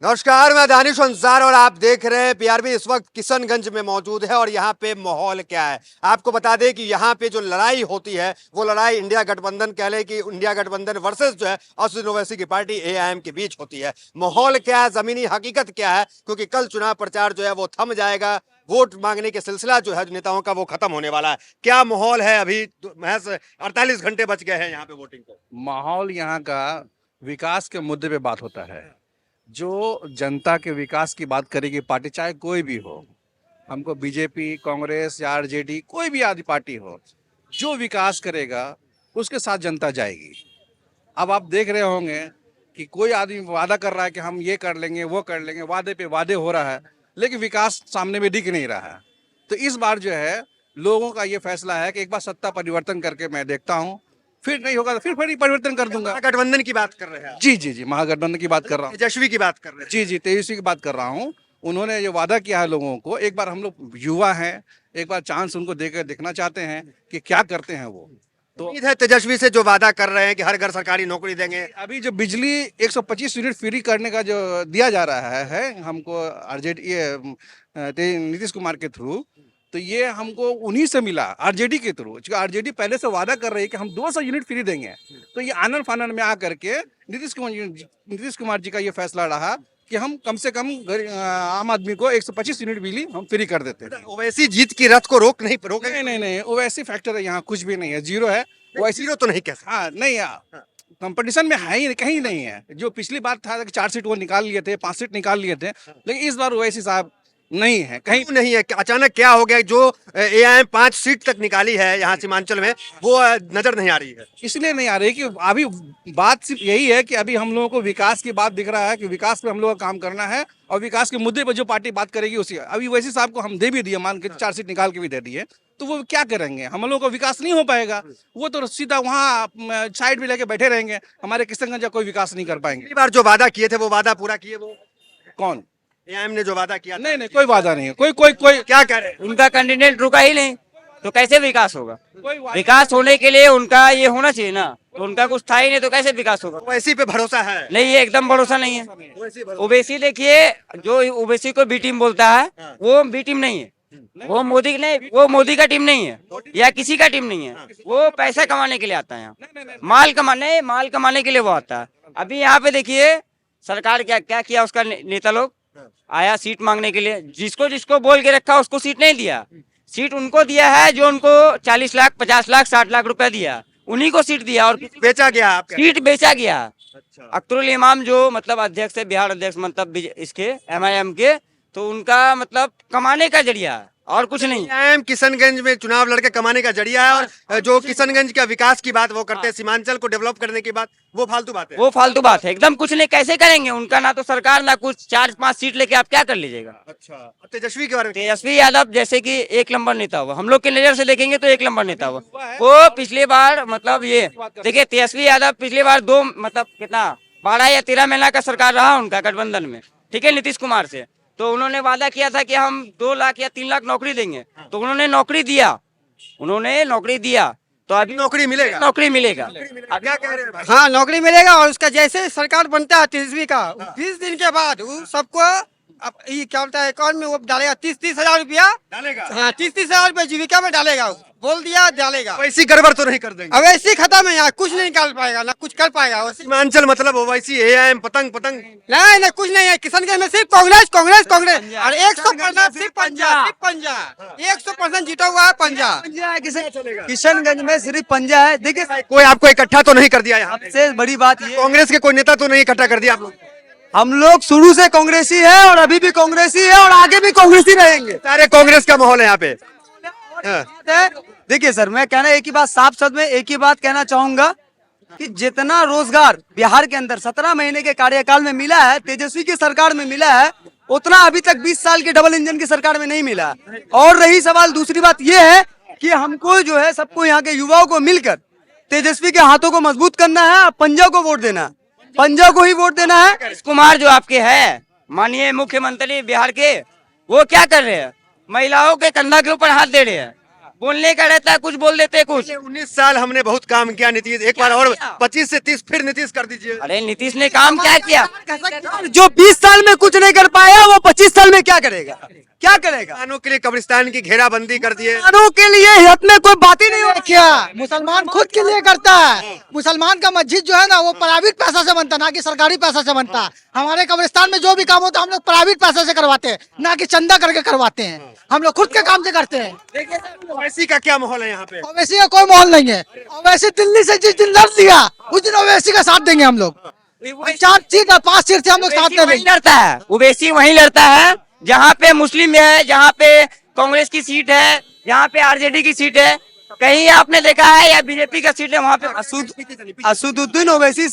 नमस्कार, मैं दानिश अंसार और आप देख रहे हैं पीआरबी। इस वक्त किशनगंज में मौजूद है और यहाँ पे माहौल क्या है आपको बता दें कि यहाँ पे जो लड़ाई होती है वो लड़ाई इंडिया गठबंधन कह ले कि इंडिया गठबंधन वर्सेस जो है असदुद्दीन ओवैसी की पार्टी एआईएम के बीच होती है। माहौल क्या है, जमीनी हकीकत क्या है, क्योंकि कल चुनाव प्रचार जो है वो थम जाएगा, वोट मांगने के सिलसिला जो है नेताओं का वो खत्म होने वाला है। क्या माहौल है? अभी महज 48 घंटे बच गए हैं यहाँ पे वोटिंग को। माहौल यहाँ का विकास के मुद्दे पे बात होता है। जो जनता के विकास की बात करेगी पार्टी, चाहे कोई भी हो, हमको बीजेपी, कांग्रेस या आरजेडी, कोई भी आदि पार्टी हो, जो विकास करेगा उसके साथ जनता जाएगी। अब आप देख रहे होंगे कि कोई आदमी वादा कर रहा है कि हम ये कर लेंगे, वो कर लेंगे, वादे पे वादे हो रहा है, लेकिन विकास सामने में दिख नहीं रहा है। तो इस बार जो है लोगों का ये फैसला है कि एक बार सत्ता परिवर्तन करके मैं देखता हूँ, फिर नहीं होगा तो फिर परिवर्तन कर दूंगा। गठबंधन की बात कर रहे हैं आप? जी जी जी, महागठबंधन की बात कर रहा हूँ। तेजस्वी की बात कर रहे हैं? जी जी, तेजस्वी की बात कर रहा हूँ। उन्होंने जो वादा किया है लोगों को, एक बार हम लोग युवा हैं, एक बार चांस उनको देकर देखना चाहते हैं कि क्या करते हैं वो। तो उम्मीद है तेजस्वी से जो वादा कर रहे हैं कि हर घर सरकारी नौकरी देंगे। अभी जो बिजली 125 यूनिट फ्री करने का जो दिया जा रहा है हमको आरजेडी नीतीश कुमार के थ्रू, तो ये हमको उन्हीं से मिला, आरजेडी के थ्रू। क्योंकि आरजेडी पहले से वादा कर रही है कि हम 200 यूनिट फ्री देंगे, तो ये आनन फानन में आकर के नीतीश कुमार जी का ये फैसला रहा कि हम कम से कम आम आदमी को 125 यूनिट बिजली हम फ्री कर देते हैं। ओवैसी जीत की रथ को रोके नहीं नहीं नहीं, ओवैसी फैक्टर यहाँ कुछ भी नहीं है, जीरो है। वैसी जीरो तो नहीं कह सकते। हाँ नहीं, कंपटीशन में है ही कहीं नहीं है। जो पिछली बार था कि 4 सीट वो निकाल लिए थे, 5 सीट निकाल लिए थे, लेकिन इस बार ओवैसी साहब नहीं है, कहीं नहीं है। अचानक क्या हो गया? जो एआईएम 5 सीट तक निकाली है यहाँ सीमांचल में, वो नजर नहीं आ रही है। इसलिए नहीं आ रही कि अभी बात सिर्फ यही है कि अभी हम लोगों को विकास की बात दिख रहा है कि विकास पे हम लोगों का काम करना है, और विकास के मुद्दे पर जो पार्टी बात करेगी उसी। अभी वैसे साहब को हम दे भी दिए, मान के 4 सीट निकाल के भी दे दिए, तो वो क्या करेंगे? हम लोगों को विकास नहीं हो पाएगा। वो तो सीधा वहाँ साइड में लेके बैठे रहेंगे, हमारे किशनगंज का कोई विकास नहीं कर पाएंगे। पिछली बार जो वादा किए थे वो वादा पूरा किए? वो कौन? एआईएम ने जो वादा किया? नहीं नहीं, कोई वादा नहीं है। कोई क्या कह रहे हैं? उनका कैंडिडेट रुका ही नहीं, तो कैसे विकास होगा? कोई वादा- विकास होने के लिए उनका ये होना चाहिए ना, तो उनका कुछ था ही नहीं, तो कैसे विकास होगा? ओवैसी पे भरोसा है? नहीं, ये एकदम भरोसा नहीं है। ओवैसी भरोसा- ओबीसी देखिए, जो ओबीसी को बी टीम बोलता है, वो बी टीम नहीं है। वो मोदी नहीं, वो मोदी का टीम नहीं है या किसी का टीम नहीं है। वो पैसा कमाने के लिए आता है यहाँ, माल कमाने के लिए वो आता है। अभी यहाँ पे देखिए सरकार क्या क्या किया, उसका नेता लोग आया सीट मांगने के लिए, जिसको जिसको बोल के रखा उसको सीट नहीं दिया। सीट उनको दिया है जो उनको 40 लाख, 50 लाख, 60 लाख रुपया दिया, उन्हीं को सीट दिया, और बेचा गया आपका? सीट बेचा गया। अच्छा। अख्तरुल इमाम जो मतलब अध्यक्ष है, बिहार अध्यक्ष, मतलब इसके एमआईएम के, तो उनका मतलब कमाने का जरिया है और कुछ नहीं। एआईएम किशनगंज में चुनाव लड़के कमाने का जरिया है, और जो किशनगंज का विकास की बात वो करते हैं, सीमांचल को डेवलप करने की बात, वो फालतू बात है। वो फालतू बात है, एकदम कुछ नहीं। कैसे करेंगे? उनका ना तो सरकार, ना कुछ। 4-5 सीट लेके आप क्या कर लीजिएगा? अच्छा, अब तेजस्वी के बारे में? तेजस्वी यादव जैसे कि 1 नंबर नेता हुआ, हम लोग की नजर से देखेंगे तो 1 नंबर नेता हुआ। वो पिछली बार मतलब ये देखिए, तेजस्वी यादव पिछली बार 2 मतलब कितना 12 या 13 महीना का सरकार रहा उनका गठबंधन में, ठीक है, नीतीश कुमार से। तो उन्होंने वादा किया था कि हम 2 लाख या 3 लाख नौकरी देंगे, तो उन्होंने नौकरी दिया, तो अभी नौकरी मिलेगा? नौकरी मिलेगा। अब क्या कह रहे हैं भाई? हाँ, नौकरी मिलेगा। और उसका जैसे सरकार बनता है तेजस्वी का, 20 दिन के बाद वो सबको अब ये क्या बोलता है अकाउंट में वो डालेगा 30-30 हजार रुपया। डालेगा? हाँ, 30-30 हजार रुपया जीविका में डालेगा। वो बोल दिया डालेगा। वैसी गड़बड़ तो नहीं कर देंगे? अब ऐसी खत्म है, यहाँ कुछ नहीं निकाल पाएगा, ना कुछ कर पाएगा। सीमांचल मतलब ओवैसी एआईएम पतंग नहीं नहीं, कुछ नहीं है। किशनगंज में सिर्फ कांग्रेस और 100% सिर्फ पंजाब 100% जीता हुआ है पंजाब। किशनगंज में सिर्फ पंजा है। देखिए, कोई आपको इकट्ठा तो नहीं कर दिया यहाँ? सबसे बड़ी बात ये, कांग्रेस के कोई नेता तो नहीं इकट्ठा कर दिया आप लोग? हम लोग शुरू से कांग्रेसी है और अभी भी कांग्रेसी है और आगे भी कांग्रेसी रहेंगे। सारे कांग्रेस का माहौल है यहाँ पे। हाँ। देखिए सर, मैं कहना एक ही बात, साफ शब्द में एक ही बात कहना चाहूंगा कि जितना रोजगार बिहार के अंदर 17 महीने के कार्यकाल में मिला है, तेजस्वी की सरकार में मिला है, उतना अभी तक 20 साल के डबल इंजन की सरकार में नहीं मिला। और रही सवाल, दूसरी बात यह है कि हमको जो है सबको यहाँ के युवाओं को मिलकर तेजस्वी के हाथों को मजबूत करना है और पंजा को वोट देना है, पंजा को ही वोट देना है। नीतीश कुमार जो आपके है माननीय मुख्यमंत्री बिहार के, वो क्या कर रहे हैं? महिलाओं के कंधा के ऊपर हाथ दे रहे हैं। बोलने का रहता है, कुछ बोल देते हैं कुछ। 19 साल हमने बहुत काम किया नीतीश, एक बार और 25 से 30 फिर नीतीश कर दीजिए। अरे नीतीश ने काम क्या किया? जो 20 साल में कुछ नहीं कर पाया वो 25 साल में क्या करेगा? क्या करेगा? किसानों के लिए कब्रिस्तान की घेराबंदी कर दिए। किसानों के लिए हित में कोई बात ही नहीं हो। क्या मुसलमान खुद के लिए करता है। मुसलमान का मस्जिद जो है ना वो प्राइवेट पैसा से बनता है, ना कि सरकारी पैसा से बनता है। हमारे कब्रिस्तान में जो भी काम होता है हम लोग प्राइवेट पैसा से करवाते हैं, ना कि चंदा करके करवाते हैं। हम लोग खुद के काम से करते हैं। ओवैसी का क्या माहौल है यहाँ पे? ओवैसी का कोई माहौल नहीं है। ओवैसी दिल्ली से जिस दिन लड़ दिया उस दिन ओवैसी का साथ देंगे हम लोग। 4 सीट और 5 सीट से हम लोग साथ ओवैसी वहीं देंगे। लड़ता है, ओवैसी वहीं लड़ता है जहाँ पे मुस्लिम है, जहाँ पे कांग्रेस की सीट है, जहाँ पे आरजेडी की सीट है। कहीं आपने देखा है या बीजेपी का सीट है वहाँ पे? असदुद्दीन ओवैसी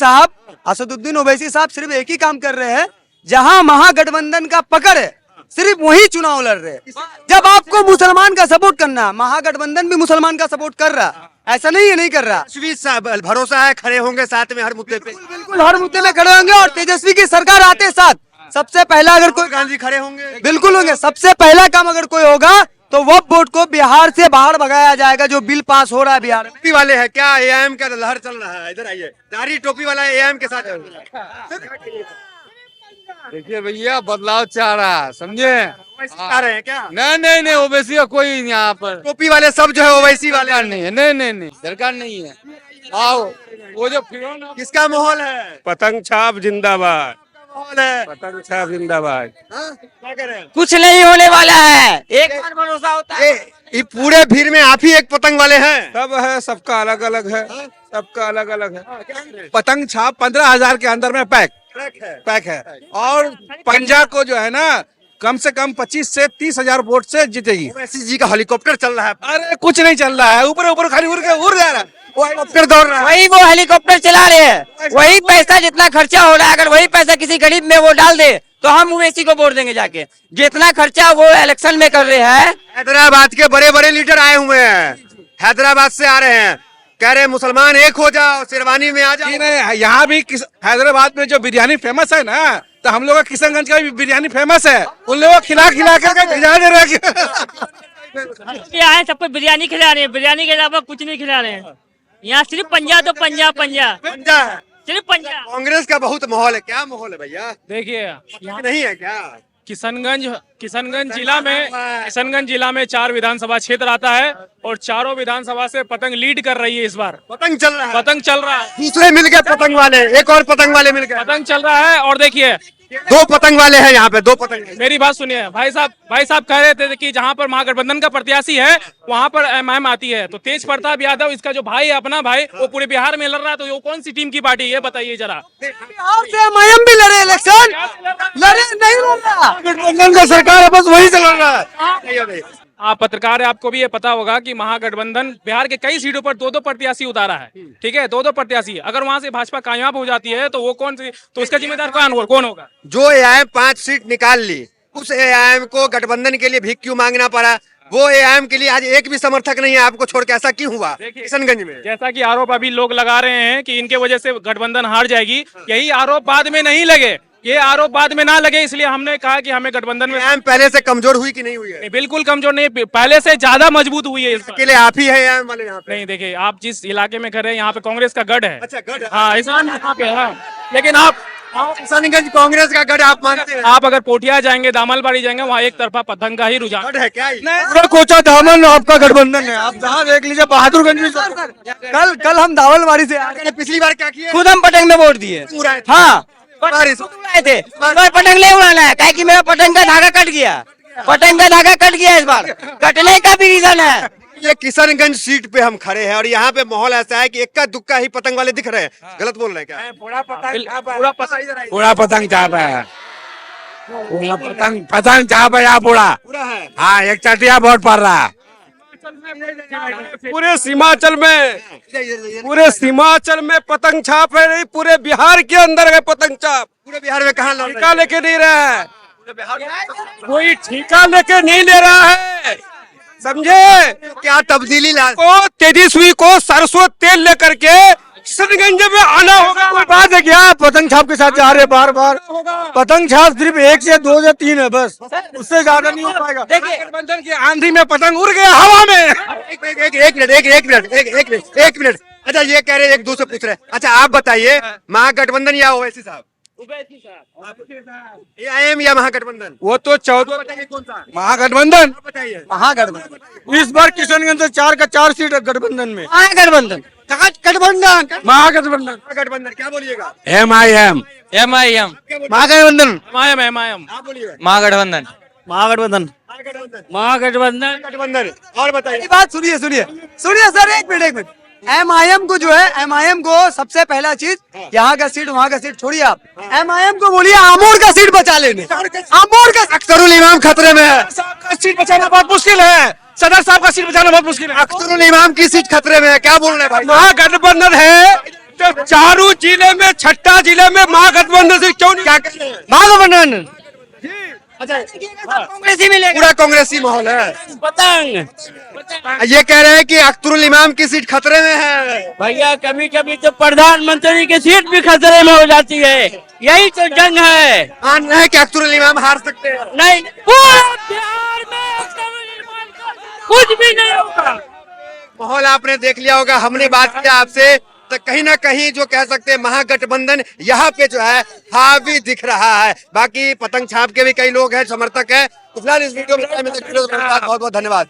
साहब सिर्फ एक ही काम कर रहे हैं, जहां महागठबंधन का पकड़ है सिर्फ वही चुनाव लड़ रहे हैं। जब आपको मुसलमान का सपोर्ट करना, महागठबंधन भी मुसलमान का सपोर्ट कर रहा, ऐसा नहीं है नहीं कर रहा। तेजस्वी भरोसा है खड़े होंगे साथ में हर मुद्दे पे। बिल्कुल हर मुद्दे में खड़े होंगे और तेजस्वी की सरकार आते साथ सबसे पहला अगर कोई गांधी खड़े होंगे, बिल्कुल होंगे। सबसे पहला काम अगर कोई होगा तो वक्फ बोर्ड को बिहार से बाहर भगाया जाएगा, जो बिल पास हो रहा है बिहार में। टोपी वाले हैं क्या? एआईएम का लहर चल रहा है, इधर आइए। दाढ़ी टोपी वाला एआईएम के साथ चल रहा है। देखिए भैया बदलाव चाह रहा है, समझे? आ रहे हैं क्या? नहीं ओबीसी का कोई यहाँ पर टोपी वाले सब जो है ओवैसी वाले। सरकार नहीं है। नहीं सरकार नहीं है। आओ वो जो फिर किसका माहौल है? पतंग छाप जिंदाबाद, माहौल है। पतंग छाप जिंदाबाद। क्या करें? कुछ नहीं होने वाला है, एक बार भरोसा होता है। ये पूरे भीड़ में आप ही एक पतंग वाले हैं। सब है, सबका अलग अलग है, सबका अलग अलग है। पतंग छाप 15,000 के अंदर में पैक है और पंजाब को जो है ना कम से कम 25 से 30,000 वोट से जीतेगी। ओवैसी जी का हेलीकॉप्टर चल रहा है। अरे कुछ नहीं चल रहा है, ऊपर खाली उड़ जा रहा है, वो हेलीकॉप्टर दौड़ रहा है। वही वो हेलीकॉप्टर चला रहे हैं, वही पैसा जितना खर्चा हो रहा है, अगर वही पैसा किसी गरीब में वो डाल दे तो हम ओवैसी को वोट देंगे जाके। जितना खर्चा वो इलेक्शन में कर रहे हैं। हैदराबाद के बड़े बड़े लीडर आए हुए हैं, हैदराबाद से आ रहे हैं, कह रहे हैं मुसलमान एक हो जाओ, शेरवानी में आ जाओ। नहीं, यहाँ भी हैदराबाद में जो बिरयानी फेमस है ना, तो हम लोग का किशनगंज का भी बिरयानी फेमस है। उन लोगों को खिला करके भिजा दे रहे हैं। यहाँ है सबको बिरयानी खिला रहे हैं, बिरयानी के अलावा कुछ नहीं खिला रहे हैं। यहाँ सिर्फ पंजाब तो पंजाब सिर्फ पंजाब। कांग्रेस का बहुत माहौल है। क्या माहौल है भैया? देखिए यहाँ नहीं है क्या? किशनगंज जिला में 4 विधानसभा क्षेत्र आता है और चारों विधानसभा से पतंग लीड कर रही है इस बार। पतंग चल रहा है। पतंग चल रहा है, दूसरे मिल गए पतंग वाले, एक और पतंग वाले मिल गए। पतंग चल रहा है। और देखिए 2 पतंग वाले हैं यहाँ पे, 2 पतंग। मेरी बात सुनिए भाई साहब कह रहे थे कि जहाँ पर महागठबंधन का प्रत्याशी है वहाँ पर एमएम आती है, तो तेज प्रताप यादव इसका जो भाई है, अपना भाई, वो पूरे बिहार में लड़ रहा है। तो वो कौन सी टीम की पार्टी है बताइए जरा? बिहार से एमआईएम भी लड़े इलेक्शन, लड़े नहीं लड़ रहा। गठबंधन का सरकार है, बस वही चल रहा है। आप पत्रकार है, आपको भी ये पता होगा कि महागठबंधन बिहार के कई सीटों पर 2-2 प्रत्याशी उतारा है। ठीक है, 2-2 प्रत्याशी। अगर वहां से भाजपा कामयाब हो जाती है तो वो तो उसका जिम्मेदार कौन होगा? जो एआईएम 5 सीट निकाल ली, उस एआईएम को गठबंधन के लिए भीख क्यों मांगना पड़ा? वो एआईएम के लिए आज एक भी समर्थक नहीं है आपको छोड़ के। ऐसा क्यों हुआ किशनगंज में? जैसा कि आरोप अभी लोग लगा रहे हैं कि इनके वजह से गठबंधन हार जाएगी, यही आरोप बाद में नहीं लगे, ये आरोप बाद में ना लगे, इसलिए हमने कहा कि हमें गठबंधन में। एआईएम पहले से कमजोर हुई कि नहीं हुई है? बिल्कुल कमजोर नहीं, पहले से ज्यादा मजबूत हुई है। अकेले आप ही है एआईएम वाले यहाँ पे? नहीं, देखिए आप जिस इलाके में खड़े हैं यहाँ पे कांग्रेस का गढ़ है। अच्छा, गढ़। हाँ, यहाँ पे हाँ। लेकिन आप किशनगंज कांग्रेस का गढ़ आप मानते हैं? आप अगर पोठिया जाएंगे, दामलबाड़ी जाएंगे, वहाँ एक तरफा पतंग का ही रुझान गढ़ है क्या? पूरा कोचा दामन आपका गठबंधन है। आप जहाँ देख लीजिए बहादुरगंज में। कल हम दावलबाड़ी से आए, पिछली बार क्या किया? खुद हम पतंग में वोट दिए। पूरा हाँ, उड़ाए थे। पतंग नहीं उड़ाना है, काहे कि मेरा पतंग का धागा कट गया। पतंग का धागा कट गया इस बार, कटने का भी रीजन है। ये किशनगंज सीट पे हम खड़े हैं और यहाँ पे माहौल ऐसा है कि इक्का दुक्का ही पतंग वाले दिख रहे हैं। गलत बोल रहे हैं क्या? पूरा पतंग छाप है, पतंग छाप है यहाँ पूरा है। हाँ, एक चटिया वोट पड़ रहा है। पूरे सीमांचल में पतंग छाप है। नहीं, पूरे बिहार के अंदर है पतंग छाप। पूरे बिहार में कहाँ ठेका लेके नहीं रहा है, कोई ठेका लेके नहीं ले रहा है, समझे? क्या तब्दीली ला? को तेजस्वी को सरसों तेल लेकर के किशनगंज में आना होगा। कोई बात है क्या? पतंग छाप के साथ जा रहे बार बार। पतंग छाप सिर्फ 1 से 2 से 3 है बस, उससे ज्यादा नहीं हो पाएगा। गठबंधन की आंधी में पतंग उड़ गया हवा में। एक मिनट। अच्छा ये कह रहे एक दूसरे पूछ रहे। अच्छा आप बताइए, महागठबंधन या ओवैसी साहब? AIM या महागठबंधन? वो तो 14 बताइए कौन सा? महागठबंधन। बताइए। महागठबंधन। इस बार किशनगंज से 4 का 4 सीट है गठबंधन में। महागठबंधन। गठबंधन महागठबंधन। महागठबंधन क्या बोलिएगा? MIM। MIM महागठबंधन। MIM आप बोलिएगा। महागठबंधन। महागठबंधन। महागठबंधन। गठबंधन। और बताइए। मेरी बात सुनिए सर, एक मिनट। MIM को जो है, MIM को सबसे पहला चीज, यहाँ का सीट वहाँ का सीट छोड़िए आप, MIM को बोलिए आमोर का सीट बचा लेने। आमोर का अख्तरुल इमाम खतरे में है। सीट बचाना बहुत मुश्किल है। सदर साहब का सीट बचाना बहुत मुश्किल है। अख्तरुल इमाम की सीट खतरे में है। क्या बोल रहे हैं भाई? महागठबंधन है तो चारों जिले में, छठा जिले में महागठबंधन से क्यों नहीं? क्या कह रहे हैं? महागठबंधन कांग्रेसी मिलेगा। पूरा कांग्रेसी माहौल है। पतंग। ये कह रहे हैं कि अख्तरुल इमाम की सीट खतरे में है। भैया कभी कभी तो प्रधानमंत्री की सीट भी खतरे में हो जाती है। यही तो जंग है। मान रहे हैं कि अख्तरुल इमाम हार सकते हैं। नहीं, पूरे बिहार में कुछ भी नहीं होगा। माहौल आपने देख लिया होगा। हमने बात किया आपसे तो कहीं ना कहीं जो कह सकते हैं महागठबंधन यहाँ पे जो है हावी दिख रहा है। बाकी पतंग छाप के भी कई लोग हैं, समर्थक हैं। तो फिलहाल इस वीडियो में बहुत बहुत धन्यवाद।